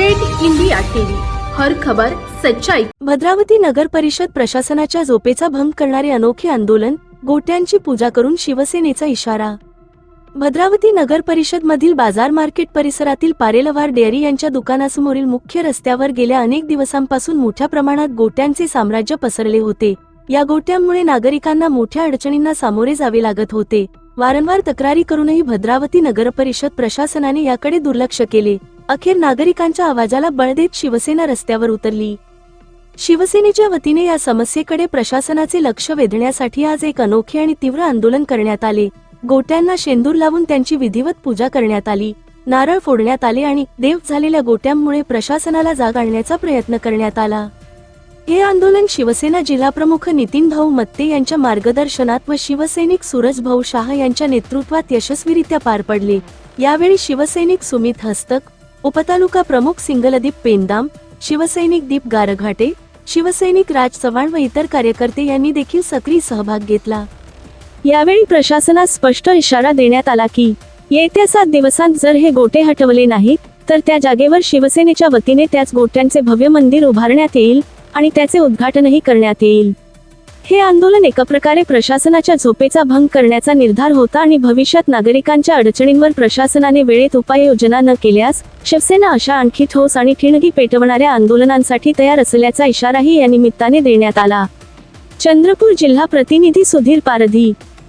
पेट India TV, हर खबर सच्चाई। भद्रावती नगर परिषद प्रशासनाच्या झोपेचा भंग करणारे अनोखे आंदोलन, गोट्यांची पूजा करून शिवसेनेचा इशारा। भद्रावती नगर परिषद मधील बाजार मार्केट परिसरातील पारेलवार डेअरी यांच्या दुकानासमोरील मुख्य रस्त्यावर गेल्या अनेक दिवसांपासून मोठ्या प्रमाणात गोट्यांचे साम्राज्य पसरले होते। या गोट्यांमुळे नागरिकांना मोठ्या अडचणींना सामोरे जावे लागत होते। वारंवार तक्रारी करूनही भद्रावती नगर परिषद प्रशासनाने याकडे दुर्लक्ष केले। अखेर नागरिकांच्या आवाजाला बळ देत शिवसेना रस्त्यावर उतरली। शिवसेनेच्या वतीने या समस्येकडे प्रशासनाचे लक्ष वेधण्यासाठी आज एक अनोखे आणि तीव्र आंदोलन करण्यात आले। गोट्यांना शेंदूर लावून त्यांची विधिवत पूजा करण्यात आली, नारळ फोडण्यात आले आणि देव झालेल्या गोट्यांमुळे प्रशासनाला जाग आणण्याचा प्रयत्न करण्यात आला। हे आंदोलन शिवसेना जिल्हाप्रमुख नितीन भाऊ मत्ते यांच्या मार्गदर्शनात व शिवसैनिक सूरज भाऊ शाह यांच्या नेतृत्वात यशस्वीरित्या पार पडले। यावेळी शिवसैनिक सुमित हस्तक, उपतालुका प्रमुख सिंगलदीप पेंदाम, शिवसैनिक दीप गारघाटे, शिवसैनिक राज चव्हाण व इतर कार्यकर्ते यांनी देखील सक्रिय सहभाग घेतला। यावेळी प्रशासनास स्पष्ट इशारा देण्यात आला की येत्या 7 दिवसांत जर हे गोटे हटवले नाहीत तर त्या जागेवर शिवसेनेच्या वतीने त्याच गोट्यांचे भव्य मंदिर उभारण्यात येईल आणि त्याचे उद्घाटनही करण्यात येईल। हे आंदोलन एका प्रकारे प्रशासनाच्या झोपेचा भंग करण्याचा निर्धार होता आणि भविष्यात नागरिकांच्या अडचणींवर प्रशासनाने वेळेत उपाययोजना न केल्यास शिवसेना अशा आणखी ठोस आणि ठिणगी पेटवणाऱ्या आंदोलनांसाठी तयार असल्याचा इशाराही या निमित्ताने देण्यात आला। चंद्रपूर जिल्हा प्रतिनिधी सुधीर पारधी।